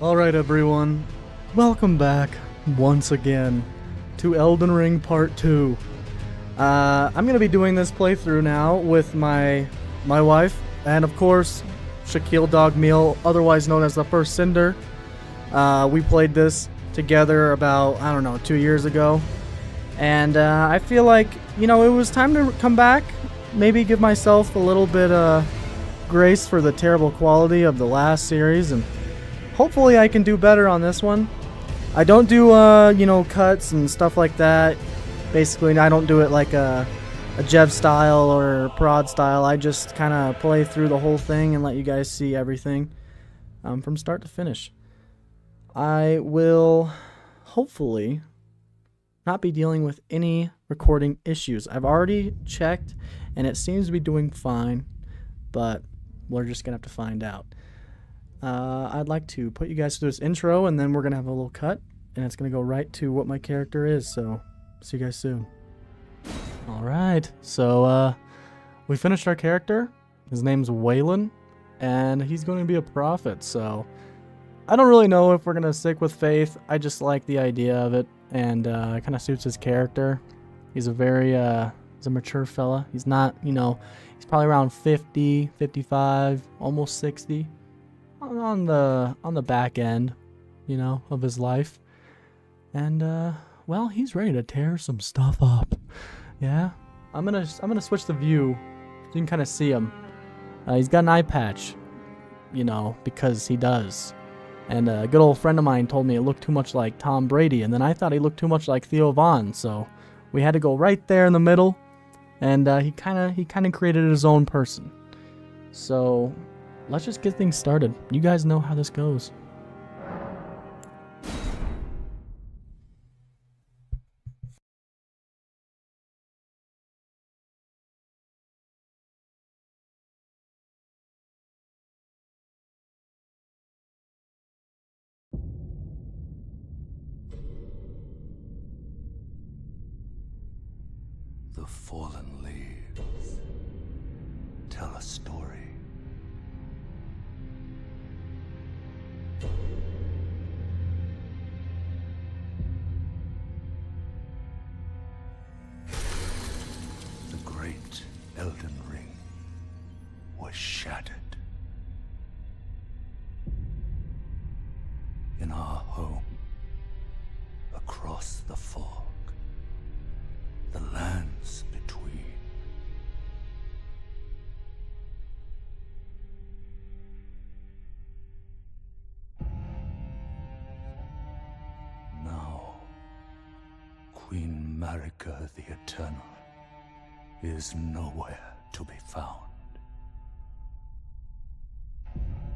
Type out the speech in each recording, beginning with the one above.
Alright everyone, welcome back once again to Elden Ring Part 2. I'm gonna be doing this playthrough now with my wife, and of course, Shaquille Dog Meal, otherwise known as the First Cinder. We played this together about, I don't know, 2 years ago. And I feel like, you know, it was time to come back, maybe give myself a little bit of grace for the terrible quality of the last series, and hopefully I can do better on this one. I don't do, you know, cuts and stuff like that. Basically, I don't do it like a Jev style or prod style. I just kind of play through the whole thing and let you guys see everything from start to finish. I will hopefully not be dealing with any recording issues. I've already checked and it seems to be doing fine, but we're just gonna have to find out. I'd like to put you guys through this intro, and then we're gonna have a little cut, and it's gonna go right to what my character is. So see you guys soon. All right, so we finished our character. His name's Waylon, and he's going to be a prophet. So I don't really know if we're gonna stick with faith. I just like the idea of it, and it kind of suits his character. He's a very he's a mature fella. He's not, you know, he's probably around 50, 55, almost 60. On the back end, you know, of his life. And well, he's ready to tear some stuff up. Yeah. I'm gonna switch the view so you can kind of see him. He's got an eye patch, you know, because he does. And a good old friend of mine told me it looked too much like Tom Brady, and then I thought he looked too much like Theo Vaughn, so we had to go right there in the middle, and he kind of created his own person. So let's just get things started. You guys know how this goes. The fallen leaves tell a story. The great Elden Ring was shattered. In our home, across the fog, the lands between. Now, Queen Marika the Eternal is nowhere to be found.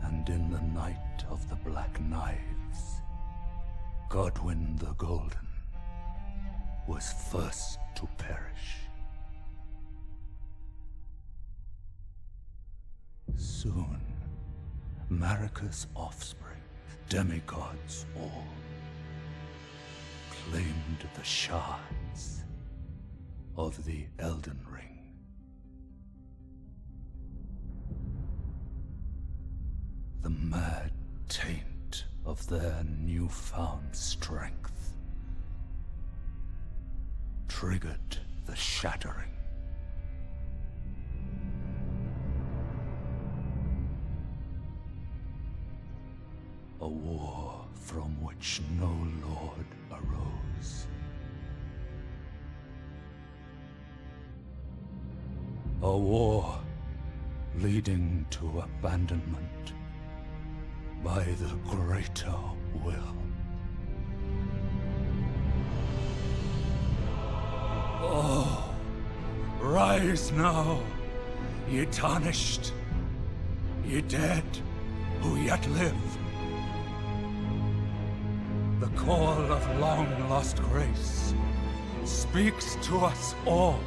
And in the night of the Black Knives, Godwyn the Golden was first to perish. Soon, Marika's offspring, demigods all, claimed the shards of the Elden Ring. The mad taint of their newfound strength triggered the shattering. A war from which no lord arose. A war leading to abandonment by the greater will. Oh, rise now, ye tarnished, ye dead who yet live. The call of long-lost grace speaks to us all.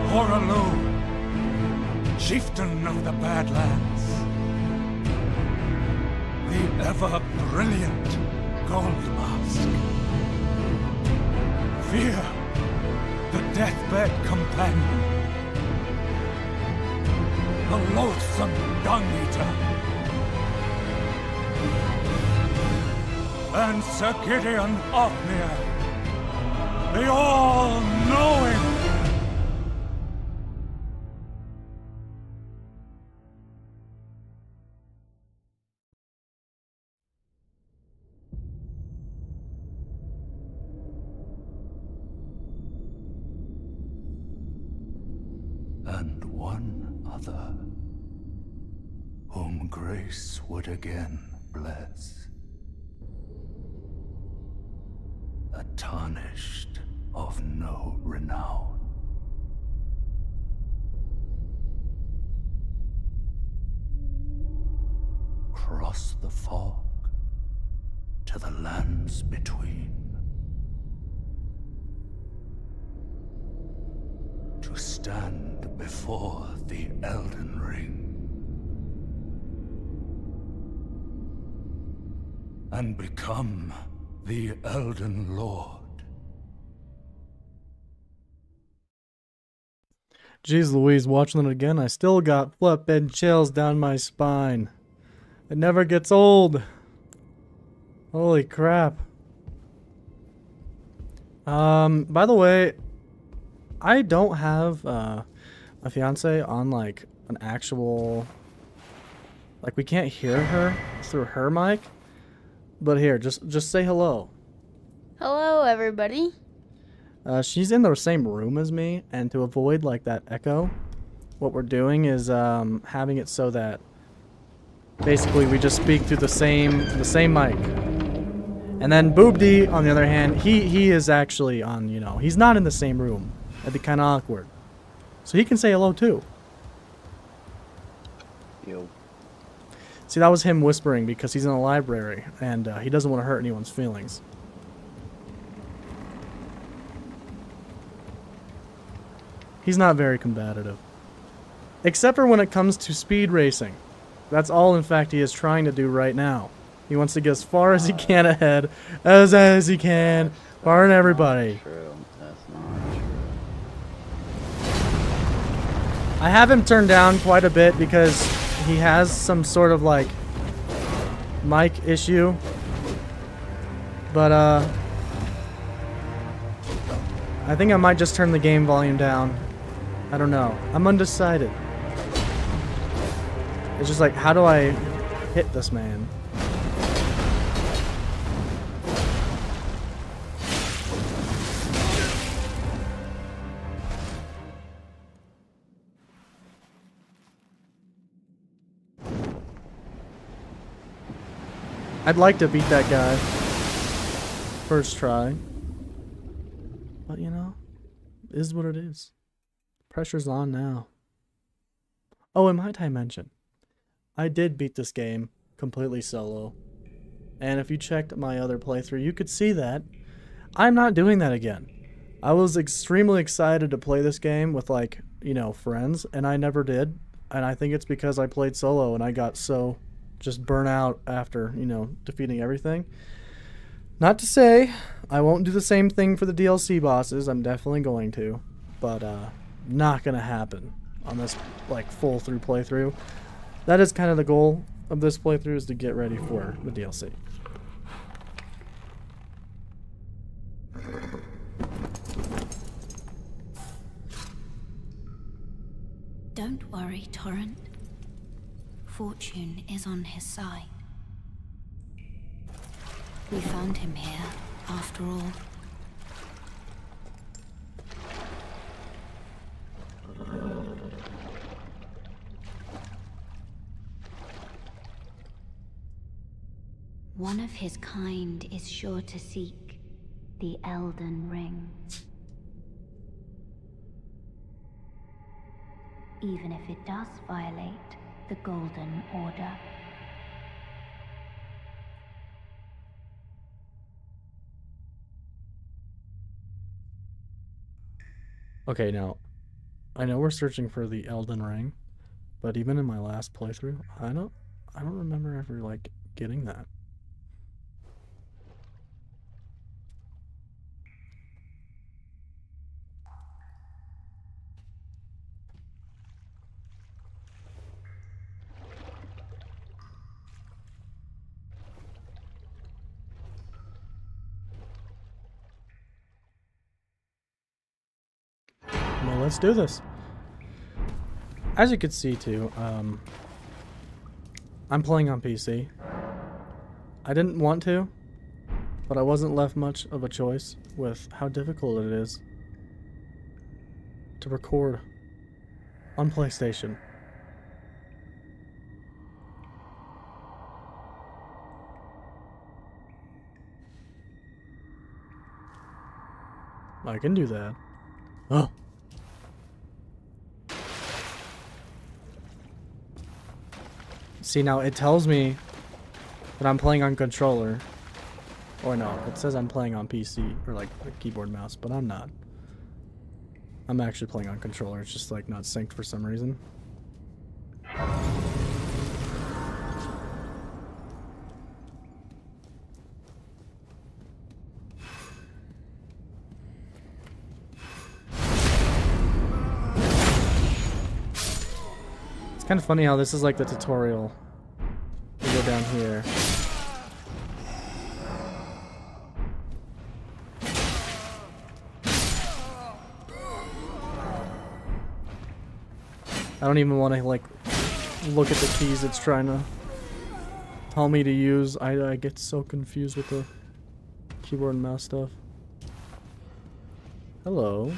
Horalu, chieftain of the Badlands, the ever-brilliant Gold Mask. Fear, the deathbed companion the loathsome Dung Eater, and Sir Gideon Ofnir, the all-knowing. And one other, whom grace would again bless, a tarnished of no renown. Cross the fog to the lands between, to stand before the Elden Ring and become the Elden Lord. Jeez Louise, watching it again, I still got flippin' chills down my spine. It never gets old. Holy crap. By the way, I don't have a fiance on like an actual, like we can't hear her through her mic. But here, just say hello. Hello, everybody. She's in the same room as me, and to avoid like that echo, what we're doing is having it so that basically we just speak through the same mic. And then Boobdy, on the other hand, he is actually on, you know, he's not in the same room. That'd be kind of awkward. So he can say hello too. Yo. See, that was him whispering because he's in the library and he doesn't want to hurt anyone's feelings. He's not very combative. Except for when it comes to speed racing. That's all, in fact, he is trying to do right now. He wants to get as far as he can ahead, as he can, barring everybody. True. That's not true. I have him turned down quite a bit because he has some sort of like mic issue. But I think I might just turn the game volume down. I don't know. I'm undecided. It's just like, how do I hit this man? I'd like to beat that guy first try, but you know, it is what it is. Pressure's on now. Oh, and might I mention, I did beat this game completely solo, and if you checked my other playthrough, you could see that I'm not doing that again. I was extremely excited to play this game with, like, you know, friends, and I never did, and I think it's because I played solo and I got so just burn out after, you know, defeating everything. Not to say I won't do the same thing for the DLC bosses. I'm definitely going to, but not gonna happen on this like full through playthrough. That is kind of the goal of this playthrough, is to get ready for the DLC. Don't worry, Torrent. Fortune is on his side. We found him here, after all. One of his kind is sure to seek the Elden Ring. Even if it does violate the Golden Order. Okay, now, I know we're searching for the Elden Ring, but even in my last playthrough, I don't remember ever, like, getting that. Well, let's do this. As you can see too, I'm playing on PC. I didn't want to, but I wasn't left much of a choice with how difficult it is to record on PlayStation. I can do that. Oh. See, now it tells me that I'm playing on controller. Or no, it says I'm playing on PC, or like a keyboard mouse, but I'm not. I'm actually playing on controller, it's just like not synced for some reason. It's kind of funny how this is like the tutorial. We go down here. I don't even want to like look at the keys it's trying to tell me to use. I get so confused with the keyboard and mouse stuff. Hello.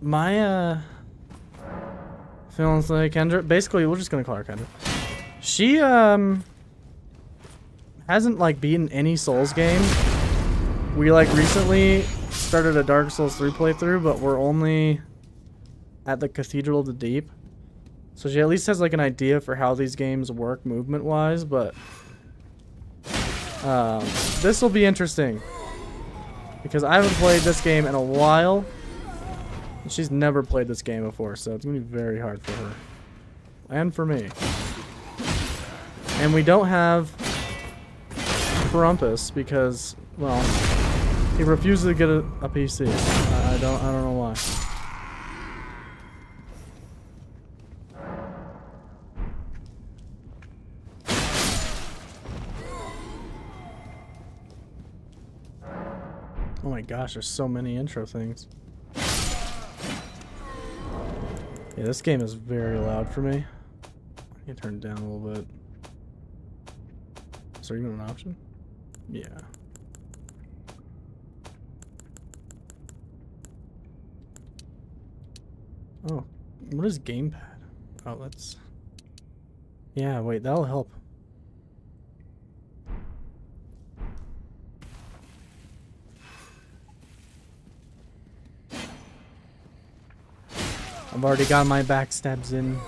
My fiance Kendra, basically we're just gonna call her Kendra. She hasn't like beaten any Souls game. We like recently started a Dark Souls 3 playthrough, but we're only at the Cathedral of the Deep. So she at least has like an idea for how these games work movement wise, but this will be interesting. Because I haven't played this game in a while. And she's never played this game before, so it's going to be very hard for her. And for me. And we don't have Krampus because, well, he refuses to get a PC. I don't know why. Oh my gosh, there's so many intro things. Yeah, this game is very loud for me. I can turn it down a little bit. Is there even an option? Yeah. Oh, what is gamepad? Oh, that's... Yeah, wait, that'll help. I've already got my backstabs in.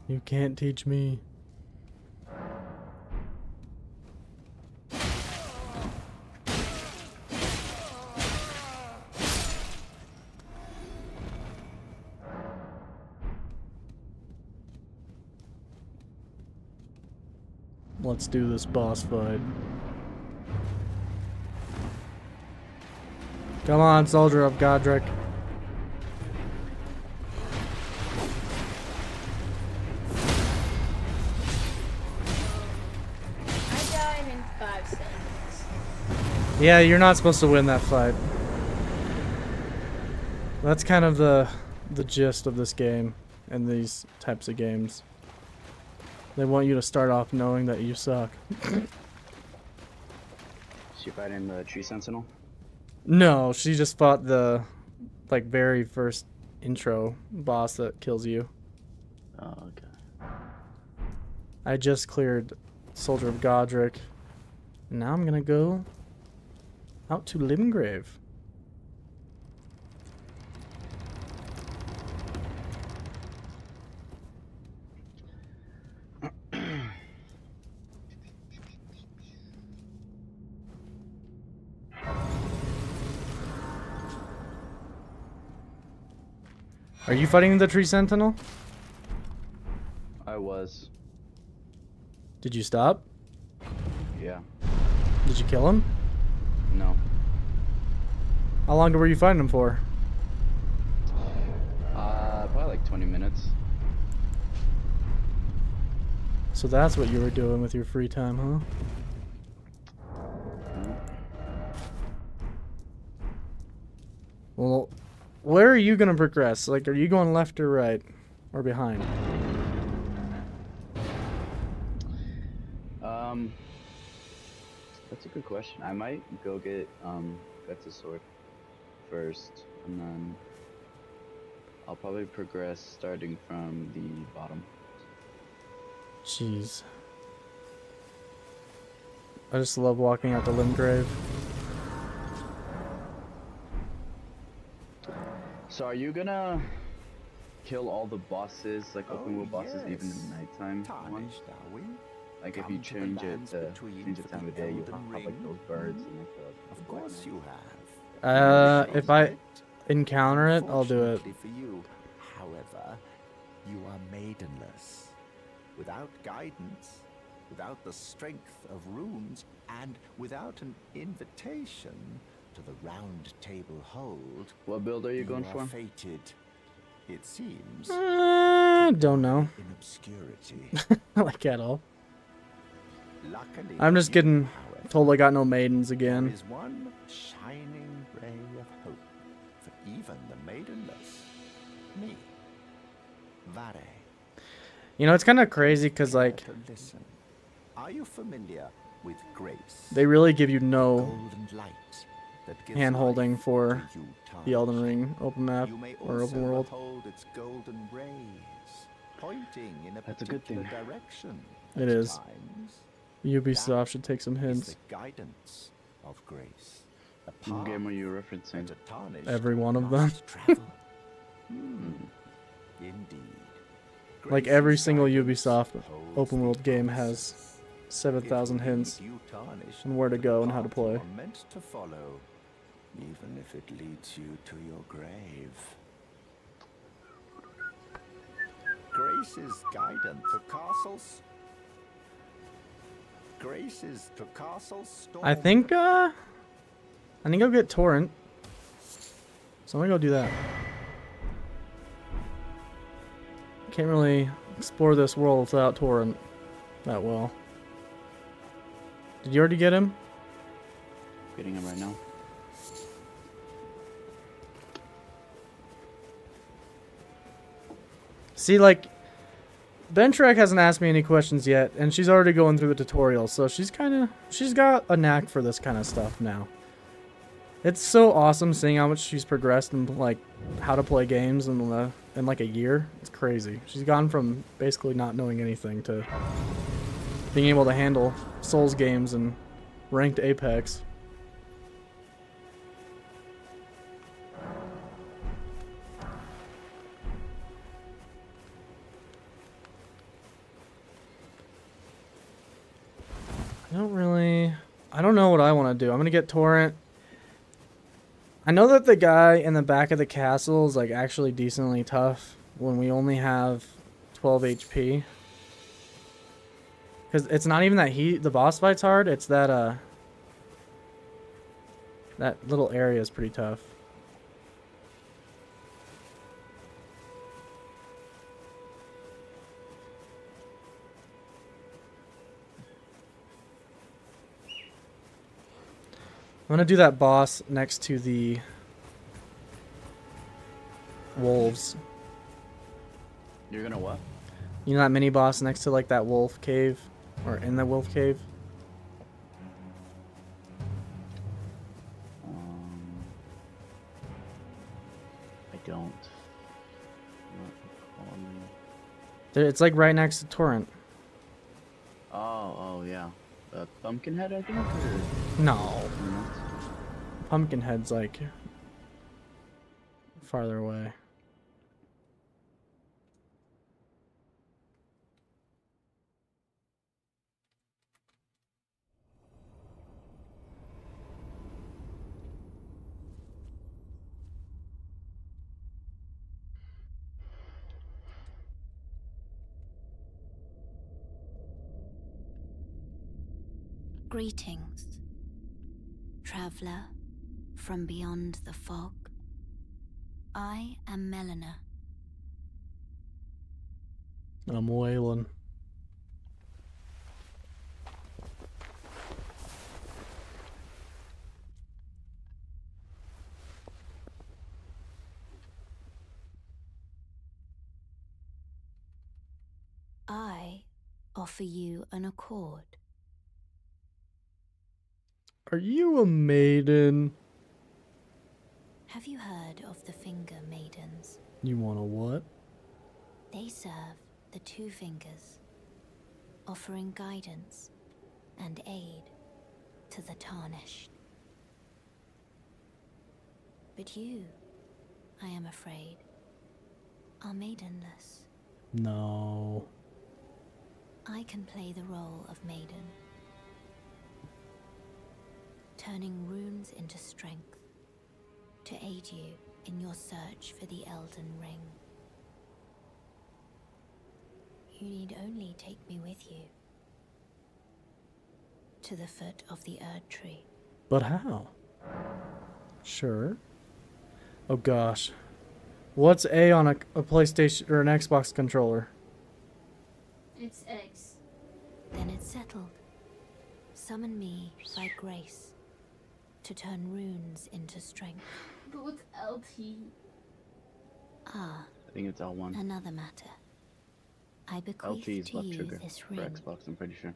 You can't teach me. Let's do this boss fight. Come on, soldier of Godric. Yeah, you're not supposed to win that fight. That's kind of the gist of this game and these types of games. They want you to start off knowing that you suck. So you're fighting the tree sentinel? No, she just fought the like very first intro boss that kills you. Oh, okay. I just cleared Soldier of Godric. And now I'm gonna go out to Limgrave. Are you fighting the tree sentinel? I was. Did you stop? Yeah. Did you kill him? No. How long were you fighting him for? Probably like 20 minutes. So that's what you were doing with your free time, huh? Well, where are you gonna progress? Like, are you going left or right? Or behind? That's a good question. I might go get Guts' sword first, and then I'll probably progress starting from the bottom. Jeez. I just love walking out to Limgrave. So are you gonna kill all the bosses, like open world bosses, even in the nighttime ones? Like if you change it to change the time of day, you have like those birds and like the Of black course knight. you have. If I encounter it, I'll do it. Unfortunately for you, however, you are maidenless, without guidance, without the strength of runes, and without an invitation to the round table hold. What build are you going are for? fated, it seems, Don't know. in obscurity. Like at all. Luckily I'm for just you, getting however, told I got no maidens there again. is one shining ray of hope for even the maidenless. Me. Vare. You know, it's kind of crazy because, like, To listen. Are you familiar with grace? they really give you no Golden light that gives hand-holding life for to you the Elden tarnished. Ring open map You may or also open world. behold its golden rays, pointing in a That's a good particular thing. direction. It at is. times. Ubisoft should take some Is hints. the guidance of grace. A What path game are you referencing? that a tarnished Every one of them. must travel. Indeed. Like Grace's every single guidance Ubisoft holds open the world game answers. has 7,000 It will hints lead you tarnished on where to the go and how to path you play. are meant to follow, even if it leads you to your grave. Grace's guidance to castles. Grace's to castle storm. I think I'll get Torrent. So I'm gonna go do that. Can't really explore this world without Torrent that well. Did you already get him? Getting him right now. See, like, Bentrek hasn't asked me any questions yet, and she's already going through the tutorial, so she's got a knack for this kind of stuff now. It's so awesome seeing how much she's progressed in, like, how to play games in like a year. It's crazy. She's gone from basically not knowing anything to being able to handle Souls games and ranked Apex. I don't know what I want to do. I'm going to get Torrent. I know that the guy in the back of the castle is like actually decently tough when we only have 12 HP. Because it's not even that the boss fight's hard, it's that that little area is pretty tough. I'm gonna do that boss next to the wolves. You're gonna what? You know that mini boss next to like that wolf cave? Or in the wolf cave? I don't. It's like right next to Torrent. Oh yeah. Pumpkinhead, I think? Or No. something else? Pumpkinhead's like farther away. Greetings, traveler from beyond the fog. I am Melina, I'm wailing. I offer you an accord. Are you a maiden? Have you heard of the Finger Maidens? You want a what? They serve the Two Fingers, offering guidance and aid to the tarnished. But you, I am afraid, are maidenless. No. I can play the role of maiden, turning runes into strength to aid you in your search for the Elden Ring. You need only take me with you to the foot of the Erd Tree. But how? Sure. Oh gosh. What's A on a PlayStation or an Xbox controller? It's X. Then it's settled. Summon me by grace to turn runes into strength. But with LT. Ah, I think it's L1. another matter. I bequeath LT is to left you trigger this for ring. Xbox, I'm pretty sure.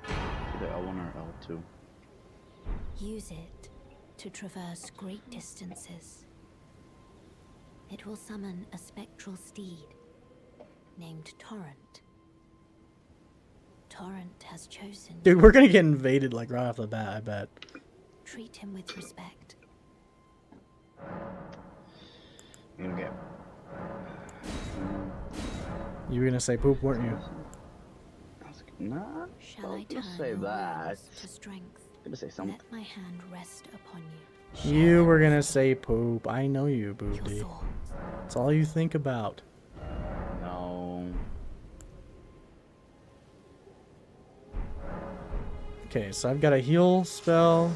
Either L1 or L2. Use it to traverse great distances. It will summon a spectral steed named Torrent. Torrent has chosen Dude, we're gonna get invaded like right off the bat, I bet. Treat him with respect. You're gonna get... You were gonna say poop, weren't you? I was like, nah, Shall I don't turn say your that. runes to strength? I'm gonna say something. Let my hand rest upon you. You were gonna say poop. I know you, Your Boopty. thoughts. That's all you think about. No. Okay, so I've got a heal spell.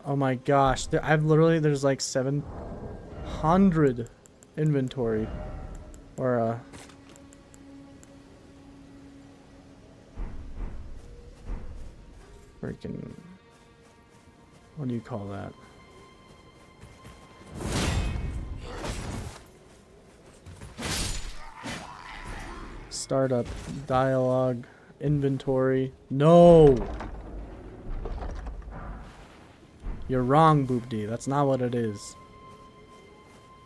Oh my gosh, there's like 700 inventory. Or, freaking, what do you call that? Startup, dialogue, inventory. No! You're wrong, Boopdy. That's not what it is.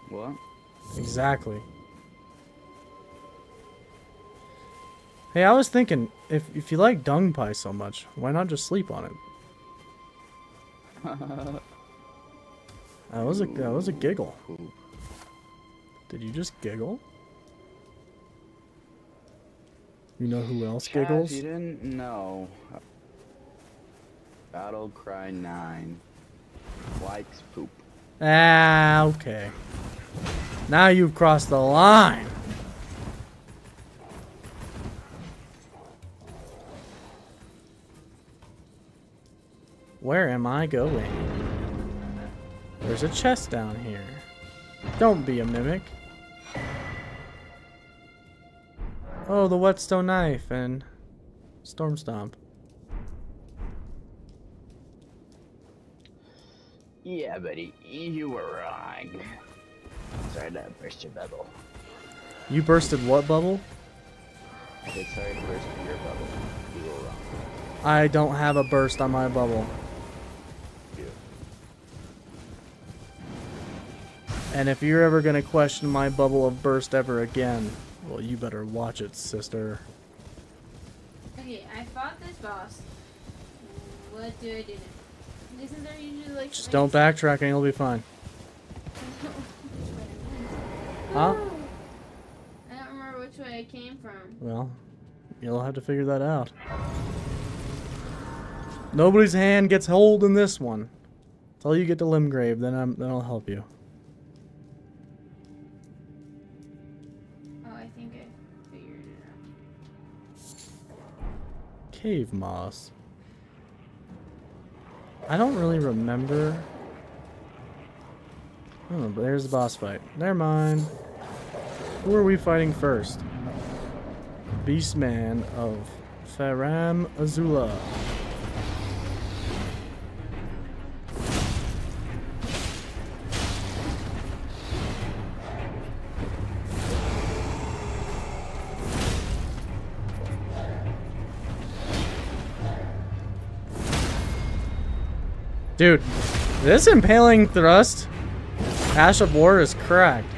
What? Exactly. Hey, I was thinking, if you like dung pie so much, why not just sleep on it? That was a giggle. Did you just giggle? You know who else Chat, giggles? you didn't know. Battle Cry 9 likes poop. Ah, okay. Now you've crossed the line. Where am I going? There's a chest down here. Don't be a mimic. Oh, the whetstone knife and storm stomp. Yeah, buddy, you were wrong. Sorry to burst your bubble. You bursted what bubble? I said sorry to burst your bubble. You were wrong. I don't have a burst on my bubble. You. And if you're ever gonna question my bubble of burst ever again, well, you better watch it, sister. Okay, I fought this boss. What do I do now? Isn't there usually like... Just don't backtrack and you'll be fine. Huh? I don't remember which way I came from. Well, you'll have to figure that out. Nobody's hand gets hold in this one. Until you get to Limgrave, then I'll help you. Oh, I think I figured it out. Cave moss. I don't really remember. Oh, but there's the boss fight. Never mind. Who are we fighting first? Beastman of Faram Azula. Dude, this impaling thrust, Ash of War, is cracked.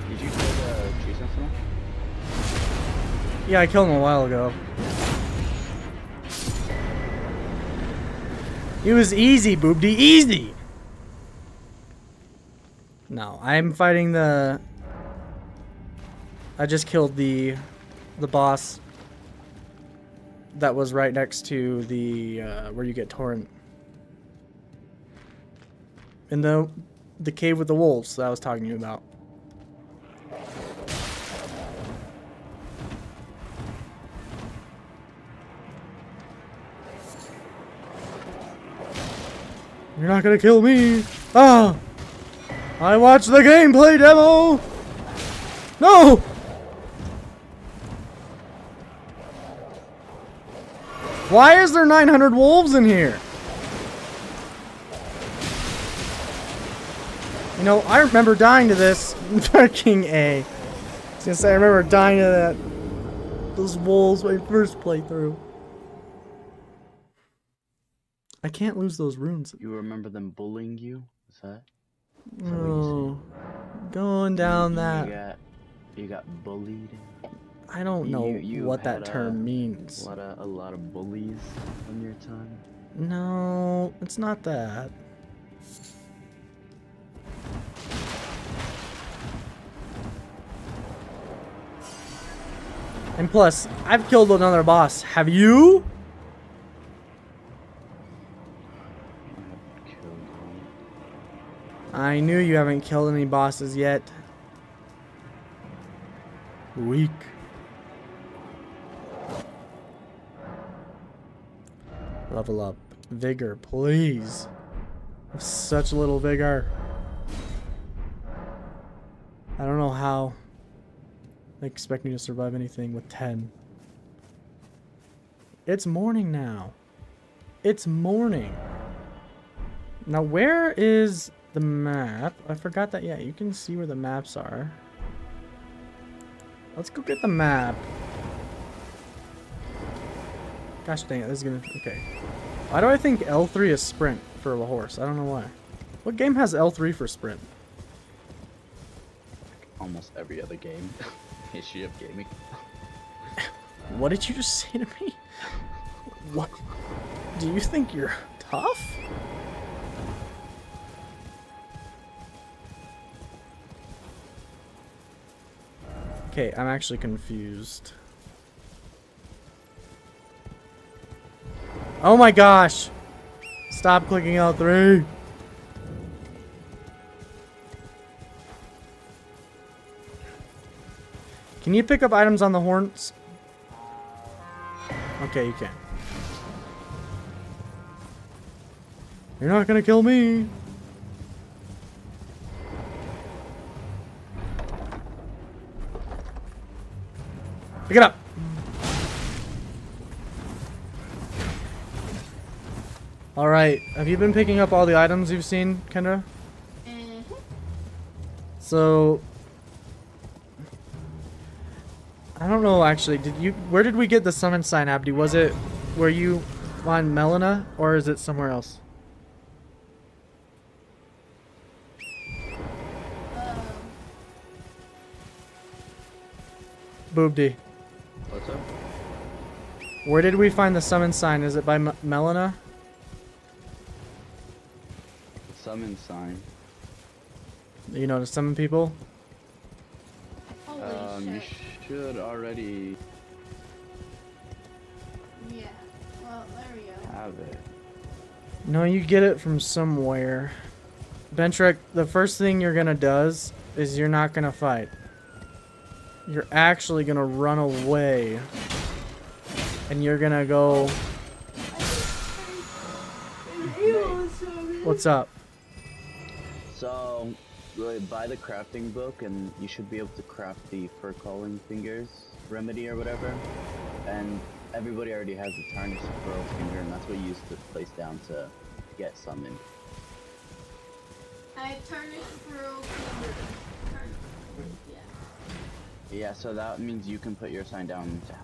Did you kill the tree sentinel? Yeah, I killed him a while ago. It was easy, boobdy, easy! No, I'm fighting the... I just killed the boss that was right next to the where you get torrent in the cave with the wolves that I was talking to you about. You're not gonna kill me. Ah, I watched the gameplay demo. No. Why is there 900 wolves in here? You know, I remember dying to this. Fucking A. I was gonna say, I remember dying to that. Those wolves my first playthrough. I can't lose those runes. You remember them bullying you? Is that? Oh, going down that. You got bullied. I don't know You what that had term means. A lot of bullies on your time. No, it's not that. And plus, I've killed another boss. Have you? I haven't killed one. I knew you haven't killed any bosses yet. Weak. Level up. Vigor, please. I have such little vigor. I don't know how they expect me to survive anything with 10. It's morning now. It's morning. Now where is the map? I forgot that. Yeah, you can see where the maps are. Let's go get the map. Gosh dang it, this is gonna... Okay. Why do I think L3 is sprint for a horse? I don't know why. What game has L3 for sprint? Almost every other game. History of gaming. What did you just say to me? What? Do you think you're tough? Okay, I'm actually confused. Oh my gosh! Stop clicking L3! Can you pick up items on the horns? Okay, you can. You're not gonna kill me! Pick it up! Alright, have you been picking up all the items you've seen, Kendra? So... I don't know actually, where did we get the summon sign, Abdi? Was it where you find Melina, or is it somewhere else? Boobdy. What's up? Where did we find the summon sign? Is it by Melina? Summon sign. You know, to summon people? You should already Yeah. Well, there we go. have it. No, you get it from somewhere. Bentrek, the first thing you're gonna does is you're not gonna fight. You're actually gonna run away. And you're gonna go... Evil, sorry. What's up? So, buy the crafting book, and you should be able to craft the fur calling fingers remedy or whatever. And everybody already has the tarnished pearl finger, and that's what you use to place down to get summoned. I tarnished pearl finger. Yeah. Yeah, so that means you can put your sign down to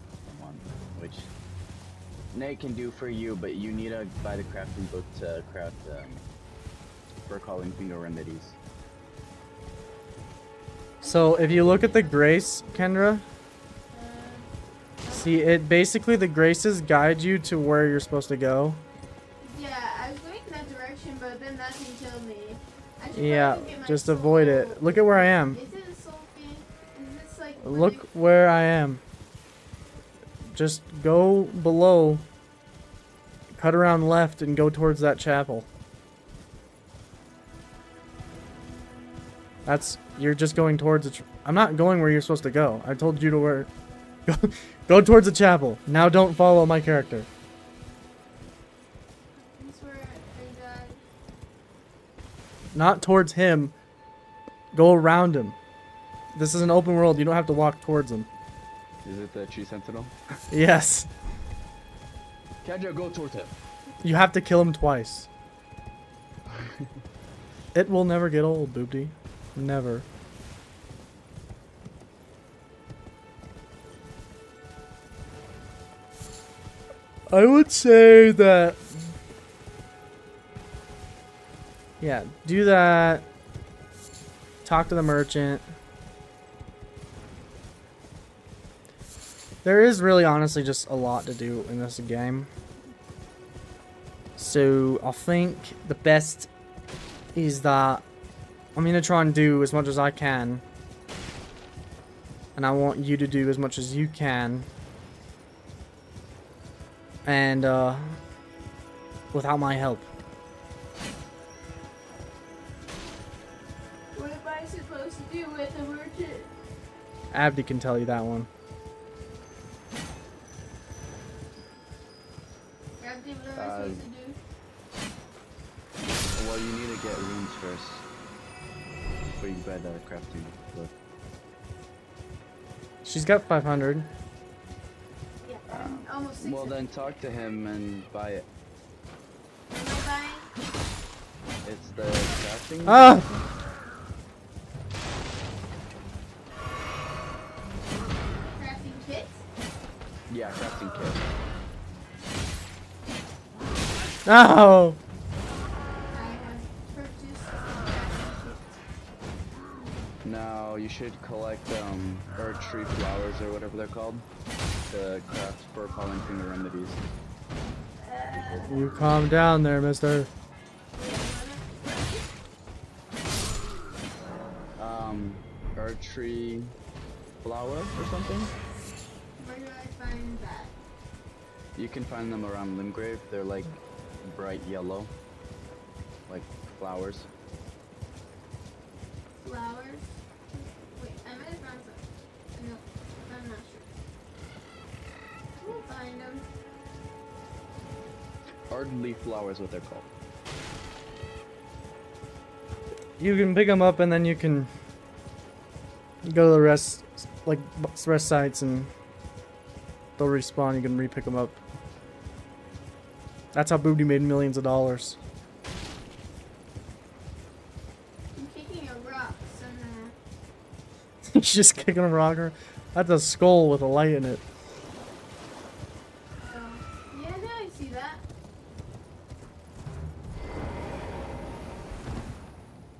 one, which Nate can do for you, but you need to buy the crafting book to craft fur calling finger remedies. So if you look at the grace, Kendra, see it basically the graces guide you to where you're supposed to go. Yeah, I was going in that direction, but then nothing killed me. I should Yeah, probably get my just soul. avoid it. Look at where I am. Is it a soul thing? Is this like Look where I am. Just go below, cut around left, and go towards that chapel. You're just going towards it. I'm not going where you're supposed to go. I told you to where. Go towards the chapel. Now don't follow my character. That's where I died. Not towards him. Go around him. This is an open world. You don't have to walk towards him. Is it the tree sentinel? Yes. Kendra, go towards him. You have to kill him twice. It will never get old, Boopty. Never. I would say that... Yeah, do that. Talk to the merchant. There is really honestly just a lot to do in this game. So I think the best is that I'm going to try and do as much as I can. And I want you to do as much as you can. And without my help. What am I supposed to do with the merchant? Abdi can tell you that one. Abdi, what am I supposed to do? Well, you need to get runes first before you buy the crafting book. She's got 500. Yeah, I'm almost 600. Well, then talk to him and buy it. Am I buying? It's the crafting. Ah! Crafting kit? Yeah, crafting kit. No! I have purchased crafting kit. Now you should collect earth tree flowers or whatever they're called to craft fur calling finger remedies. You calm down there, mister. Earth tree flower or something. Where do I find that? You can find them around Limgrave. They're like bright yellow, like flowers. Flowers? Wait, I might have found some. No, I'm not sure. We'll find them. Ard leaf flowers, what they're called. You can pick them up and then you can go to the rest sites and they'll respawn. You can re-pick them up. That's how Booty made millions of dollars. I'm kicking a rock somehow. He's just kicking a rocker. That's a skull with a light in it. Oh, yeah, now I see that.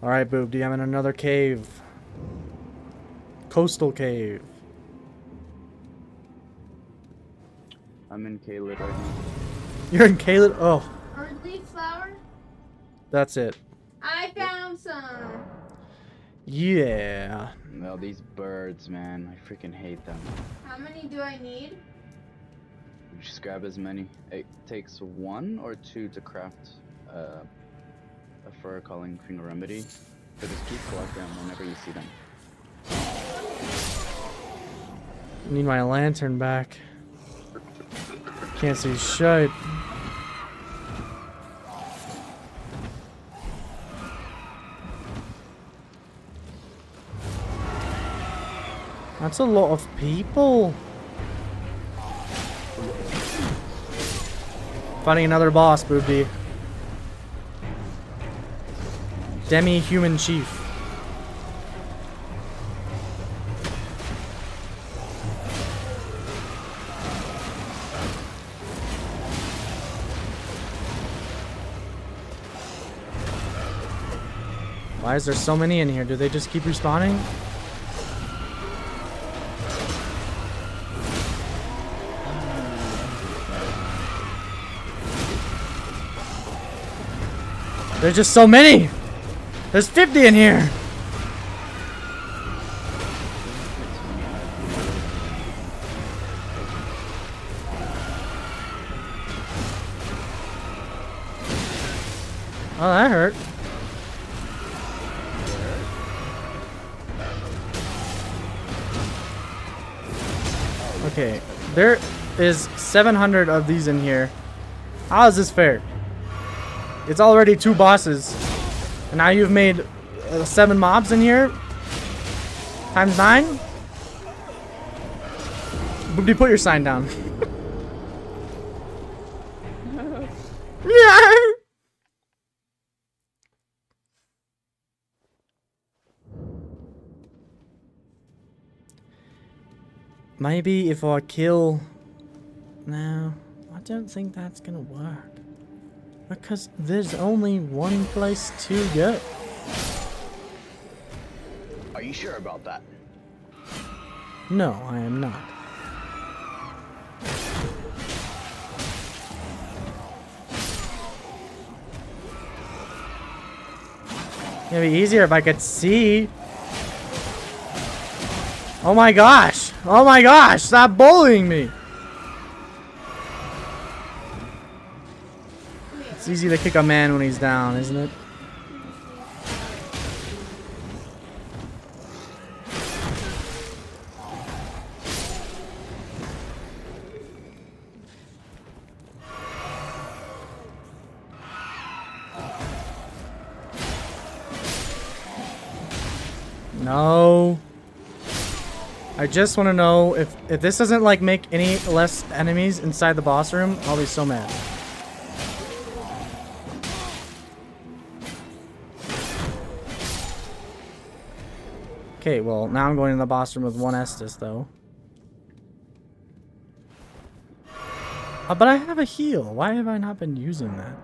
Alright, Boobty, I'm in another cave. Coastal cave. I'm in Caelid right now. You're in Caelid? Oh, Earth leaf flower? that's it. I found some. Yeah. Well, these birds, man, I freaking hate them. How many do I need? You just grab as many. It takes 1 or 2 to craft a fur calling finger remedy. So just keep collecting them whenever you see them. Need my lantern back. Can't see shit. That's a lot of people. Fighting another boss, Boobie. Demi-human chief. Why is there so many in here? Do they just keep respawning? There's just so many! There's 50 in here! Oh, that hurt. Okay, there is 700 of these in here. How is this fair? It's already 2 bosses. And now you've made 7 mobs in here? Times 9? Boobie, put your sign down. Yeah. Maybe if I kill... No, I don't think that's gonna work. Because there's only one place to go. Are you sure about that? No, I am not. It'd be easier if I could see. Oh my gosh! Oh my gosh! Stop bullying me! It's easy to kick a man when he's down, isn't it? No. I just want to know if this doesn't like make any less enemies inside the boss room, I'll be so mad. Okay, well, now I'm going in the boss room with 1 Estus, though. But I have a heal. Why have I not been using that?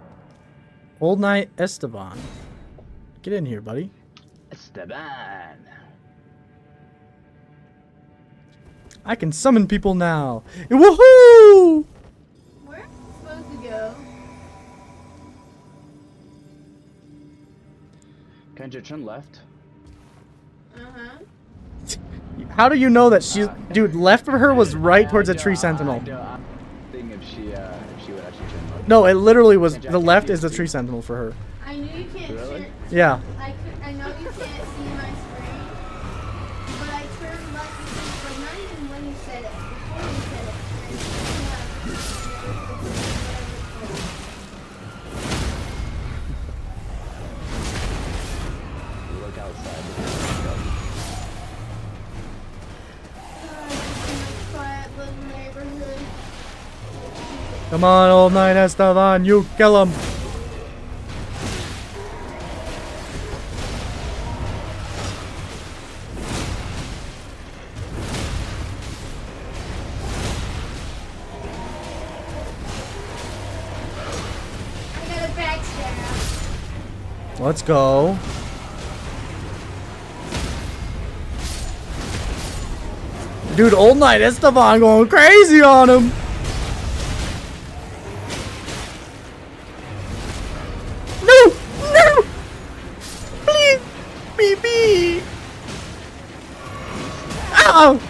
Old Knight Esteban. Get in here, buddy. Esteban. I can summon people now. Woohoo! Where am I supposed to go? Kendra, turn left. Uh-huh. How do you know that she's... Dude, left of her was right towards a tree sentinel. I'm thinking if she would actually turn left. No, it literally was... The left is the tree sentinel for her. I knew you can't Really? Yeah. I know you can't see my screen, but I turned left because, like, not even when you said it, before you said it. Look outside. Quiet little neighborhood. Come on, Old Knight Esteban, you kill him. I got a backstab. Let's go. Dude, Old Knight Esteban going crazy on him. No! No! Please! BB! Ow!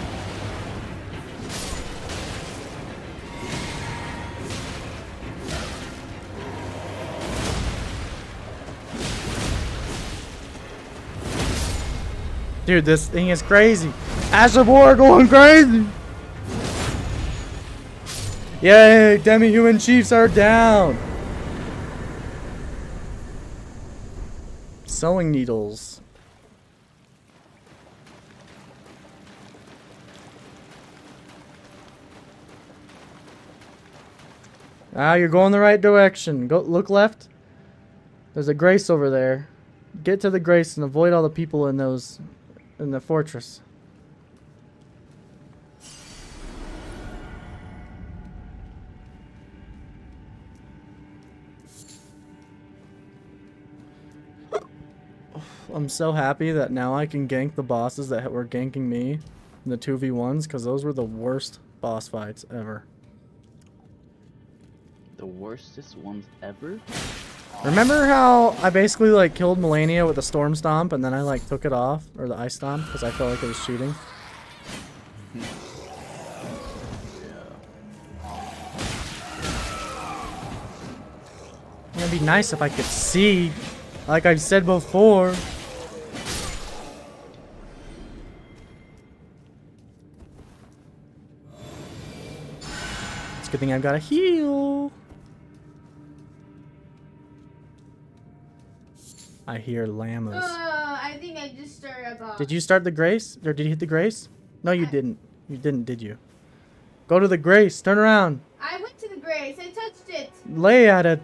Dude, this thing is crazy. Ash of War going crazy. Yay, demi-human chiefs are down. Sewing needles. Ah, you're going the right direction. Go look left. There's a grace over there. Get to the grace and avoid all the people in the fortress. I'm so happy that now I can gank the bosses that were ganking me in the 2v1s, because those were the worst boss fights ever. The worstest ones ever? Remember how I basically like killed Melania with a storm stomp and then I like took it off, or the ice stomp, because I felt like it was cheating? It'd be nice if I could see, like I've said before. It's a good thing I've got a heal. I hear llamas. I think I just started a boss. Did you start the grace? Or did you hit the grace? No, you didn't. You didn't, did you? Go to the grace. Turn around. I went to the grace. I touched it. Lay at it.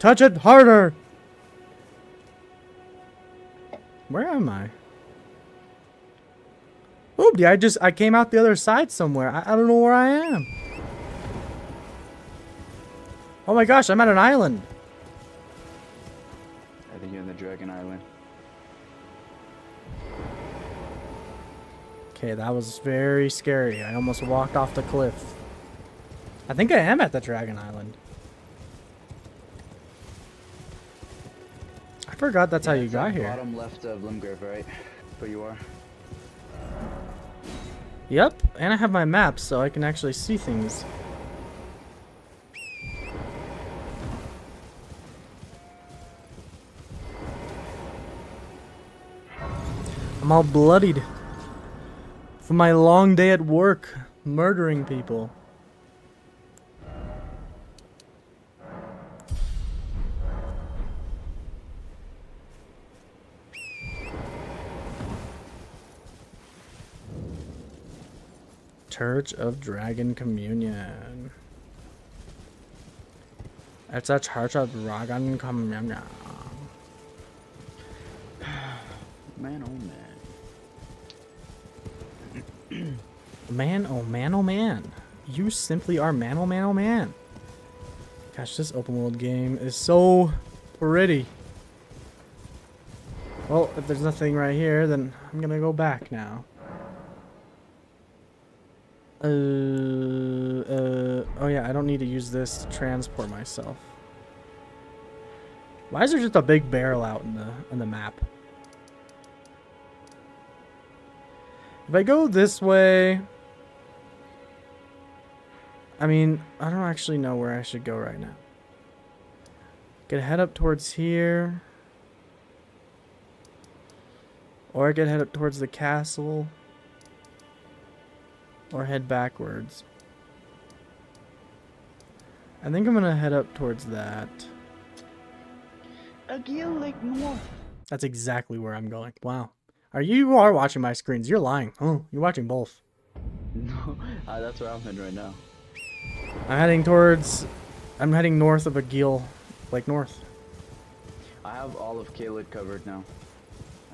Touch it harder. Where am I? Oh, I came out the other side somewhere. I don't know where I am. Oh my gosh, I'm at an island. I think you're in the Dragon Island. Okay, that was very scary. I almost walked off the cliff. I think I am at the Dragon Island. I forgot that's how you got here. Bottom left of Limgrave, right? Where you are. Yep, and I have my map so I can actually see things. I'm all bloodied from my long day at work, murdering people. Church of Dragon Communion. It's a Church of Dragon Communion. Man, oh man. Man, oh man, oh man. You simply are man, oh man, oh man. Gosh, this open world game is so pretty. Well, if there's nothing right here, then I'm gonna go back now. Oh yeah, I don't need to use this to transport myself. Why is there just a big barrel out in the map? If I go this way, I mean, I don't actually know where I should go right now. Could head up towards here, or I could head up towards the castle. Or head backwards. I think I'm gonna head up towards that. Again, like north. That's exactly where I'm going. Wow. You are watching my screens. You're lying. Oh, you're watching both. No, that's where I'm heading right now. I'm heading north of Agil. Like north. I have all of Caelid covered now.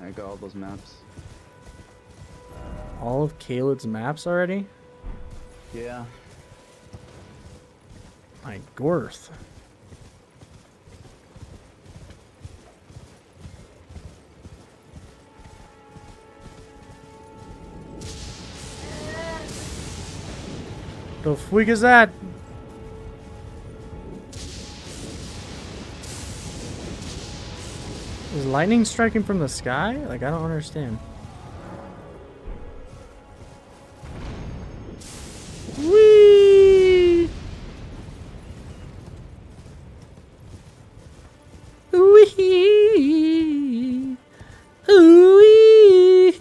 I got all those maps. All of Caelid's maps already? Yeah. My Gorth. The freak is that? Is lightning striking from the sky? Like, I don't understand. Whee! Whee! Whee!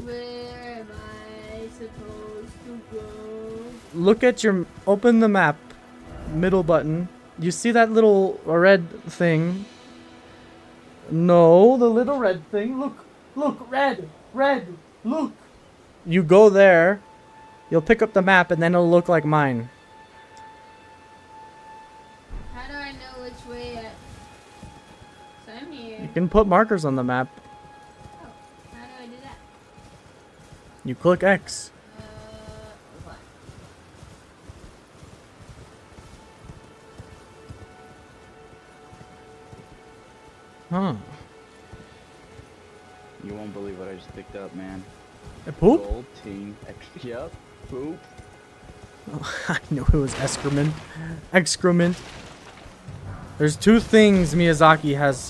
Where am I supposed to go? Look at open the map, middle button. You see that little red thing? No, the little red thing. Look, red, look. You go there. You'll pick up the map and then it'll look like mine. How do I know which way I... So I'm here. You can put markers on the map. Oh, how do I do that? You click X. What? Huh. You won't believe what I just picked up, man. A poop? Gold team. Yep. Poop. Oh, I knew it was excrement. Excrement. There's two things Miyazaki has,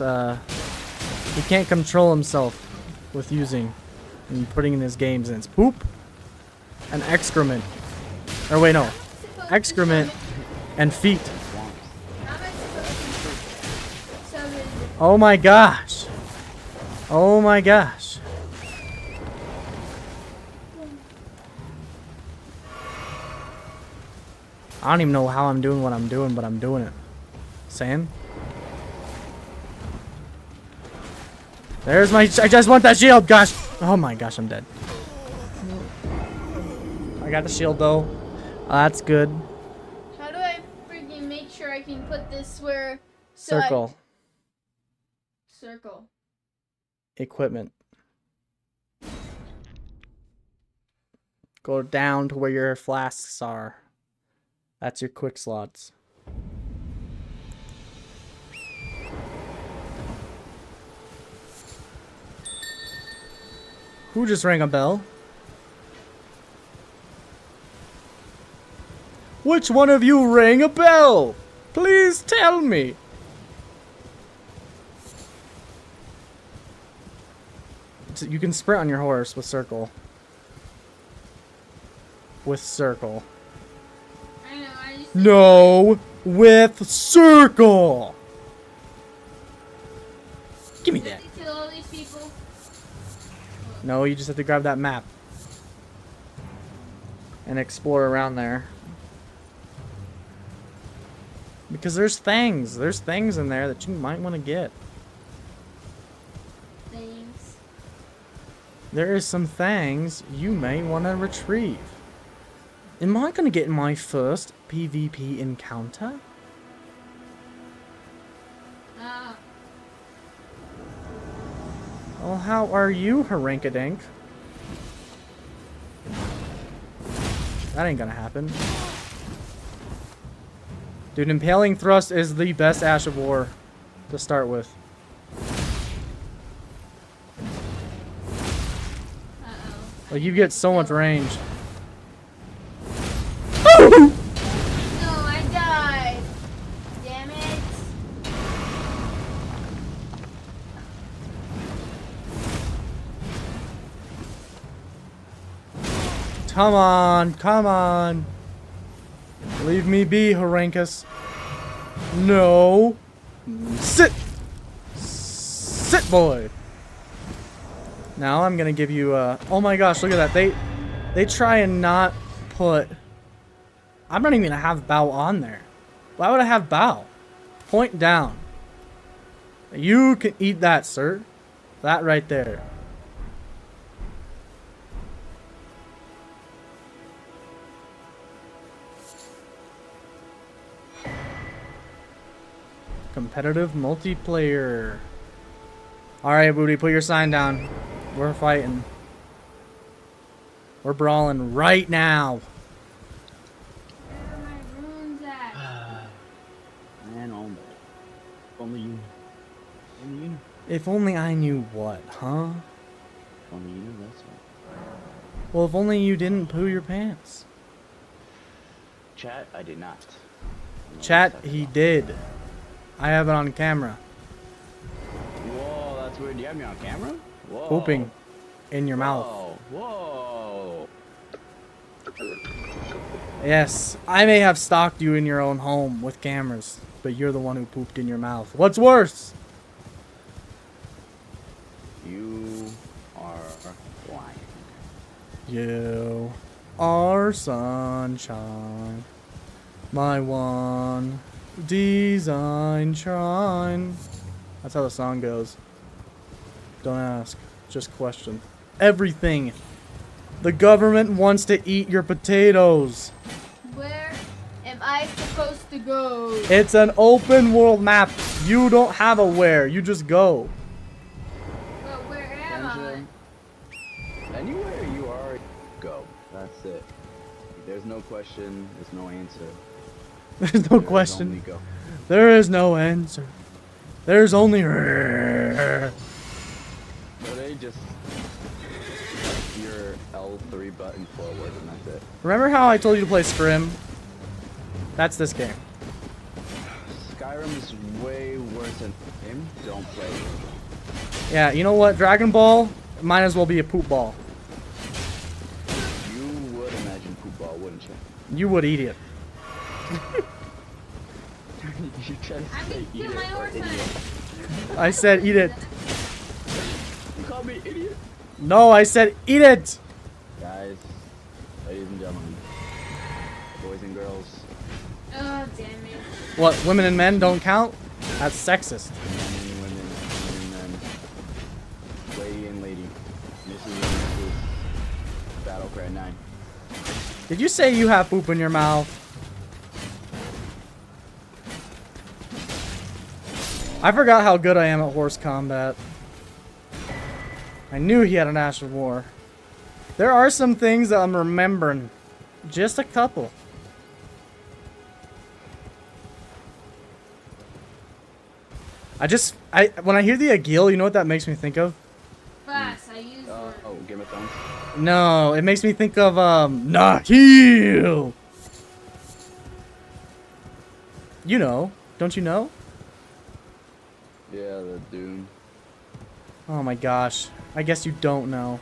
he can't control himself with using and putting in his games, and it's poop and excrement. Or wait, no. Excrement and feet. How am I supposed to summon? Oh my gosh. Oh my gosh. I don't even know how I'm doing what I'm doing, but I'm doing it. Saying? There's my... I just want that shield, gosh! Oh my gosh, I'm dead. I got the shield, though. That's good. How do I freaking make sure I can put this where... Circle. Circle. Equipment. Go down to where your flasks are. That's your quick slots. Who just rang a bell? Which one of you rang a bell? Please tell me. You can sprint on your horse with circle. With circle. I know, I just... No, with circle. Give me that. Did they kill all these people? No, you just have to grab that map and explore around there. Because there's things in there that you might want to get. Things. There is some things you may want to retrieve. Am I going to get my first PvP encounter? Ah. Well, how are you, Harinkadink? That ain't gonna happen. Dude, Impaling Thrust is the best Ash of War to start with. Uh-oh. Like, you get so much range. No, I died. Damn it. Come on, come on. Leave me be, Harankus. No. Sit. Sit, boy. Now I'm gonna give you oh my gosh, look at that. They try and not put... I'm not even gonna have bow on there. Why would I have bow? Point down. You can eat that, sir. That right there. Competitive multiplayer. Alright, Booty, put your sign down. We're fighting. We're brawling right now. Where are my runes at? Man, only you. Only you. If only I knew what, huh? Only you, that's right. Well, if only you didn't poo your pants. Chat, I did not. Chat, he did. I have it on camera. Whoa, that's weird. Do you have me on camera? Whoa. Pooping in your mouth. Whoa. Yes, I may have stalked you in your own home with cameras, but you're the one who pooped in your mouth. What's worse? You are lying. You are sunshine, my one design shrine. That's how the song goes. Don't ask, just question. Everything The government wants to eat your potatoes. Where am I supposed to go? It's an open world map. You don't have a where. You just go. But where am I? Anywhere you are, go. That's it. There's no question. There's no answer. There's no question. Only go. There is no answer. There's only. So they just your L3 button forward and that's it. Remember how I told you to play Scrim? That's this game. Skyrim is way worse than him. Don't play it. Yeah, you know what? Dragon Ball might as well be a poop ball. You would imagine poop ball, wouldn't you? You would eat it. You just I'm say gonna eat kill it my or horse. idiot. I said eat it. You call me idiot? No, I said eat it. Guys, ladies and gentlemen, boys and girls, Oh, damn it. What, women and men don't count? That's sexist. men and women, men, lady and lady, Mrs. and Mrs. Battlecry 9. Did you say you have poop in your mouth? I forgot how good I am at horse combat. I knew he had an Ash of War. There are some things that I'm remembering. Just a couple. When I hear the Agil, you know what that makes me think of? Fast, I use one. Oh, Game of Thrones? No, it makes me think of, Nahil! You know. Don't you know? Yeah, the Doom. Oh my gosh. I guess you don't know.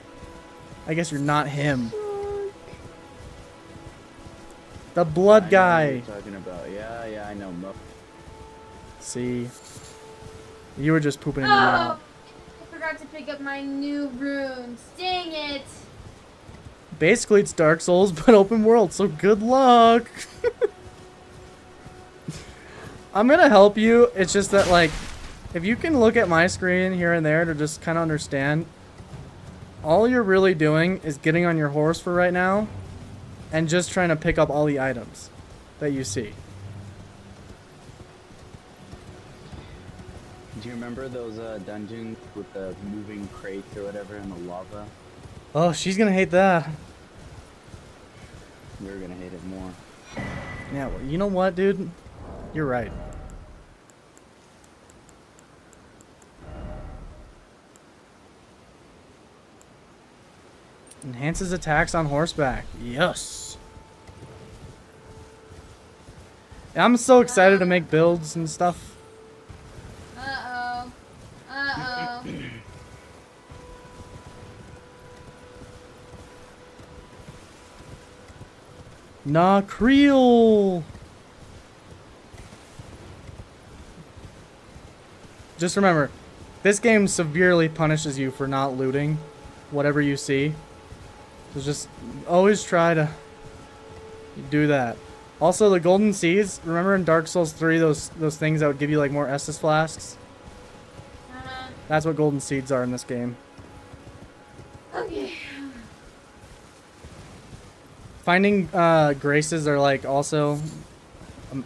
I guess you're not him. The blood I know guy. what you're talking about. Yeah, I know. See? You were just pooping in Oh! your I mouth. forgot to pick up my new runes. Dang it! Basically, it's Dark Souls, but open world, so good luck! I'm gonna help you. It's just that, like, if you can look at my screen here and there to just kind of understand, all you're really doing is getting on your horse for right now and just trying to pick up all the items that you see. Do you remember those dungeons with the moving crates or whatever in the lava? Oh, she's gonna hate that. You're gonna hate it more. Yeah, well, you know what, dude? You're right. Enhances attacks on horseback. Yes. I'm so excited to make builds and stuff. Uh-oh. Uh-oh. Nah, Creel. Just remember, this game severely punishes you for not looting whatever you see. So just always try to do that. Also, the golden seeds. Remember in Dark Souls 3, those things that would give you like more Estus flasks? That's what golden seeds are in this game. Okay. Finding graces are like also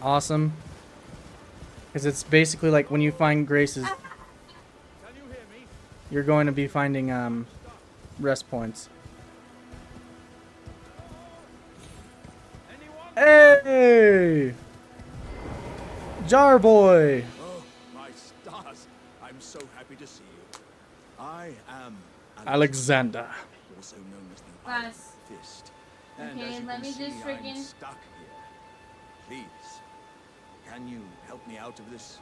awesome. Because it's basically like when you find graces, you're going to be finding rest points. Hey! Jar Boy! Oh, my stars. I'm so happy to see you. I am Alexander. also known as the Iron Fast. Fist. And Okay, as you let can me see, just I'm freaking- stuck here. Please, can you help me out of this?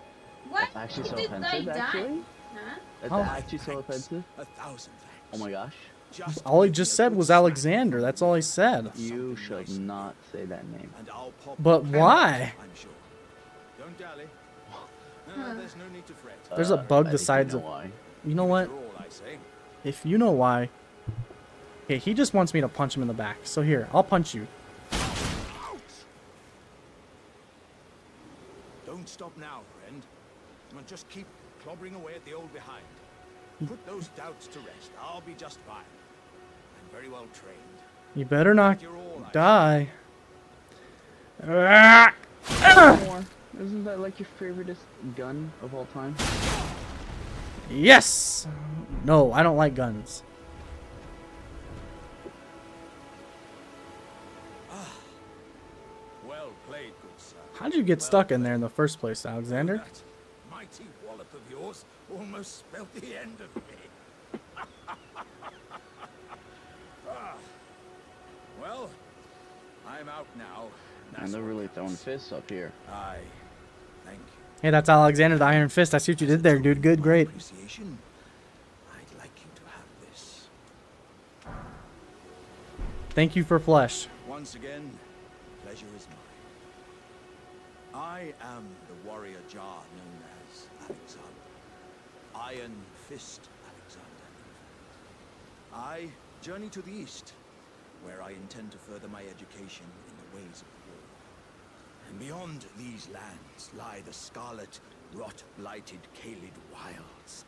What? That's actually so Did I offensive, die? actually. Huh? That's Oh. actually so Thanks. offensive. 1,000 thanks. Oh my gosh. Just All he give just me a said good was smack Alexander. That's all he said. You should not say that name. and I'll pop But your why? pants, I'm sure. Don't dally. There's no need to fret. There's a bug I the think sides you of... know why. You know what? After all, I say. If you know why... Okay, he just wants me to punch him in the back. So here, I'll punch you. Ouch! Don't stop now, friend. And just keep clobbering away at the old behind. Put those doubts to rest. I'll be just fine. I'm very well trained. You better not You're all right. die. More. Isn't that like your favoriteest gun of all time? Yes! No, I don't like guns. Well played, good sir. How did you get stuck in there in the first place, Alexander? That mighty wallop of yours almost spelled the end of me. Ah. Well, I'm out now. And they're really throwing fists up here. Aye. Thank you. Hey, that's Alexander the Iron Fist. I see what you did there, dude. Good, great. Appreciation. I'd like you to have this. Thank you for flesh. Once again, pleasure is mine. I am the warrior Jar known as Alexander. Iron Fist Alexander. I journey to the east, where I intend to further my education in the ways of the war. And beyond these lands lie the scarlet, rot-blighted Caelid wilds.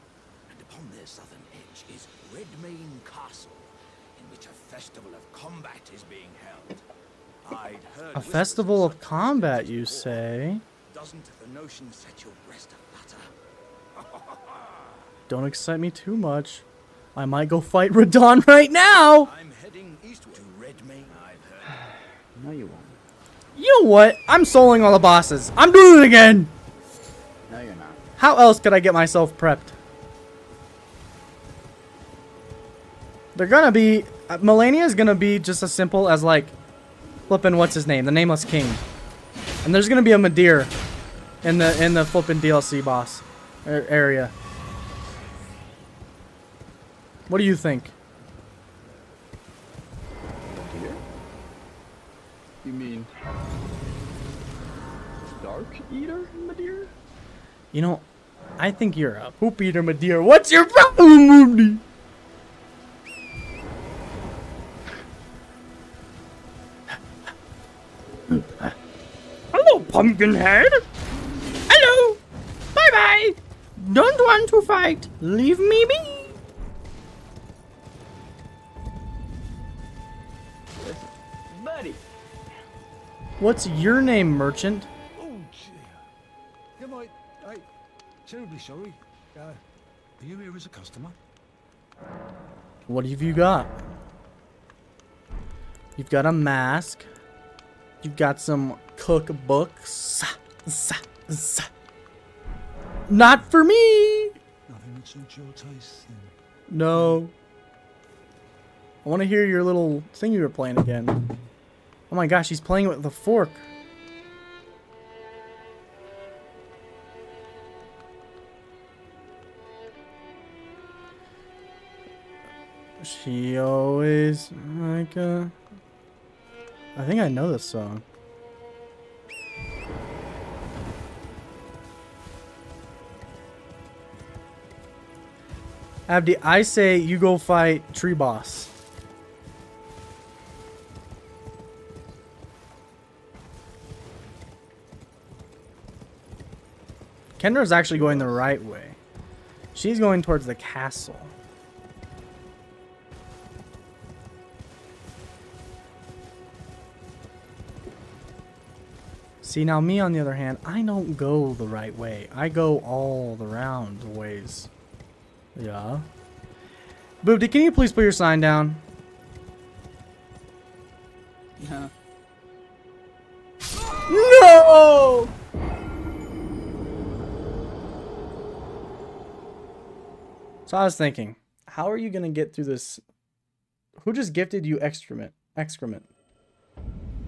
And upon their southern edge is Redmane Castle, in which a festival of combat is being held. I'd heard A festival of combat, you say? Doesn't the notion set your breast aflutter? Don't excite me too much. I might go fight Radon right now! I'm heading eastward to Redmane, I've heard. No, you won't. You know what? I'm soloing all the bosses. I'm doing it again! No, you're not. How else could I get myself prepped? They're gonna be... Melania is gonna be just as simple as, like, flipping what's his name? The Nameless King. And there's gonna be a Madeir in the flipping DLC boss area. What do you think? Deer? You mean Dark Eater, Madeir? You know, I think you're a poop eater, Madeir. What's your problem, Moody? Hello, Pumpkinhead. Hello. Bye-bye. Don't want to fight. Leave me be. Buddy! What's your name, merchant? Oh, dear. Yeah, mate. Hey, terribly sorry. Are you here as a customer? What have you got? You've got a mask. You've got some cookbooks. Not for me. Nothing that suits your taste, then. No. I want to hear your little thing you were playing again. Oh my gosh, he's playing with the fork. She always like a... I think I know this song. Abdi, I say you go fight Tree Boss. Kendra's actually going the right way. She's going towards the castle. See, now me on the other hand, I don't go the right way. I go all the round ways. Yeah. Boobty, can you please put your sign down? Yeah. No! So I was thinking, how are you gonna get through this? Who just gifted you excrement? Excrement.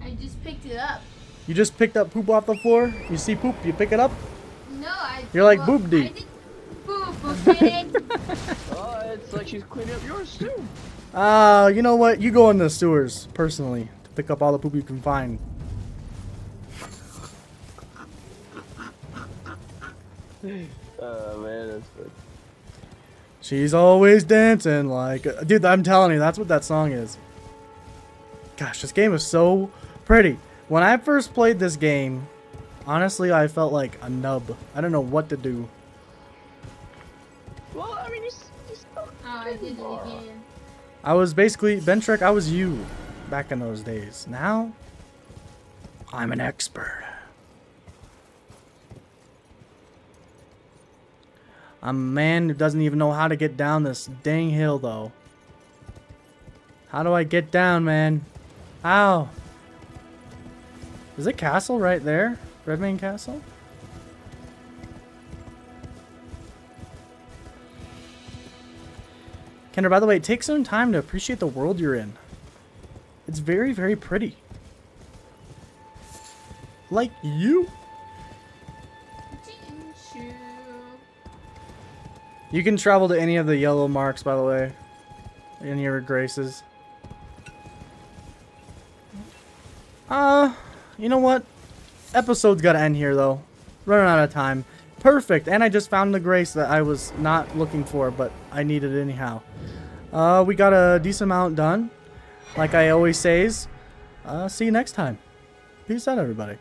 I just picked it up. You just picked up poop off the floor? You see poop, you pick it up? No, I. You're like well, Boobdy. I didn't poop, okay? Oh, it's like she's cleaning up yours too. You know what? You go in the sewers, personally, to pick up all the poop you can find. Oh man, that's good. She's always dancing like... Dude, I'm telling you, that's what that song is. Gosh, this game is so pretty. When I first played this game, honestly, I felt like a nub. I don't know what to do. Well, I mean, you still Oh, I did it again. I was basically... Bentrek, I was you. back in those days. Now, I'm an expert. I'm a man who doesn't even know how to get down this dang hill, though. How do I get down, man? How? Is it castle right there? Redmane Castle? Kendra, by the way, take some time to appreciate the world you're in. It's very, very pretty. Like you. You can travel to any of the yellow marks, by the way. Any of your graces. You know what? Episode's gotta end here, though. Running out of time. Perfect, and I just found the grace that I was not looking for, but I needed it anyhow. We got a decent amount done. Like I always says, see you next time. Peace out, everybody.